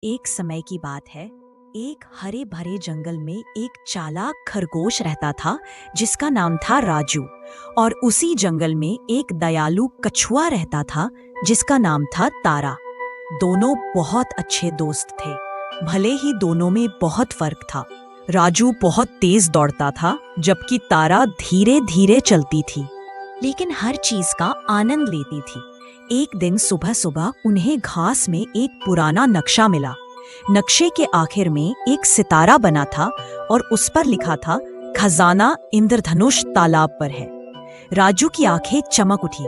एक समय की बात है। एक हरे भरे जंगल में एक चालाक खरगोश रहता था जिसका नाम था राजू। और उसी जंगल में एक दयालु कछुआ रहता था जिसका नाम था तारा। दोनों बहुत अच्छे दोस्त थे, भले ही दोनों में बहुत फर्क था। राजू बहुत तेज दौड़ता था जबकि तारा धीरे धीरे चलती थी, लेकिन हर चीज का आनंद लेती थी। एक दिन सुबह सुबह उन्हें घास में एक पुराना नक्शा मिला। नक्शे के आखिर में एक सितारा बना था और उस पर लिखा था, खजाना इंद्रधनुष तालाब पर है। राजू की आंखें चमक उठी।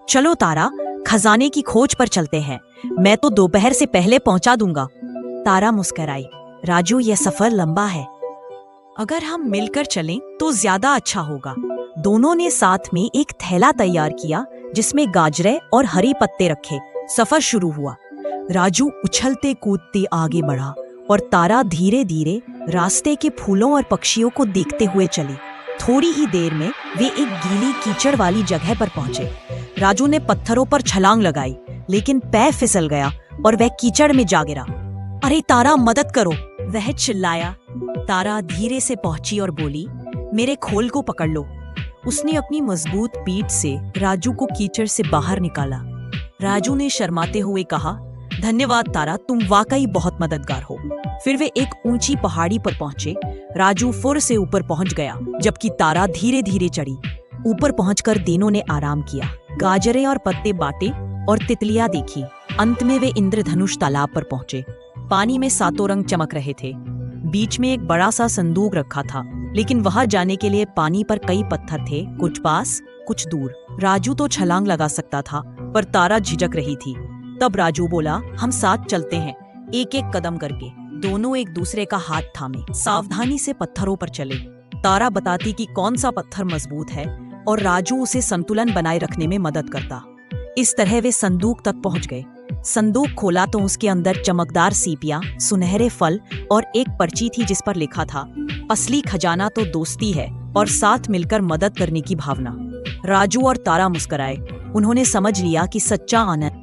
चलो तारा, खजाने की खोज पर चलते हैं। मैं तो दोपहर से पहले पहुंचा दूंगा। तारा मुस्कुराई। राजू, यह सफर लंबा है, अगर हम मिलकर चलें तो ज्यादा अच्छा होगा। दोनों ने साथ में एक थैला तैयार किया जिसमें गाजरे और हरी पत्ते रखे। सफर शुरू हुआ। राजू उछलते कूदते आगे बढ़ा और तारा धीरे धीरे रास्ते के फूलों और पक्षियों को देखते हुए चली। थोड़ी ही देर में वे एक गीली कीचड़ वाली जगह पर पहुंचे। राजू ने पत्थरों पर छलांग लगाई, लेकिन पैर फिसल गया और वह कीचड़ में जा गिरा। अरे तारा, मदद करो, वह चिल्लाया। तारा धीरे से पहुंची और बोली, मेरे खोल को पकड़ लो। उसने अपनी मजबूत पीठ से राजू को कीचड़ से बाहर निकाला। राजू ने शर्माते हुए कहा, धन्यवाद तारा, तुम वाकई बहुत मददगार हो। फिर वे एक ऊंची पहाड़ी पर पहुंचे। राजू फुर से ऊपर पहुंच गया जबकि तारा धीरे धीरे चढ़ी। ऊपर पहुंचकर तीनों ने आराम किया, गाजरे और पत्ते बांटे और तितलियां देखी। अंत में वे इंद्रधनुष तालाब पर पहुंचे। पानी में सातों रंग चमक रहे थे। बीच में एक बड़ा सा संदूक रखा था, लेकिन वहां जाने के लिए पानी पर कई पत्थर थे, कुछ पास कुछ दूर। राजू तो छलांग लगा सकता था, पर तारा झिझक रही थी। तब राजू बोला, हम साथ चलते हैं, एक एक कदम करके। दोनों एक दूसरे का हाथ थामे सावधानी से पत्थरों पर चले। तारा बताती कि कौन सा पत्थर मजबूत है और राजू उसे संतुलन बनाए रखने में मदद करता। इस तरह वे संदूक तक पहुंच गए। संदूक खोला तो उसके अंदर चमकदार सीपियां, सुनहरे फल और एक पर्ची थी जिस पर लिखा था, असली खजाना तो दोस्ती है और साथ मिलकर मदद करने की भावना। राजू और तारा मुस्कुराए। उन्होंने समझ लिया कि सच्चा आनंद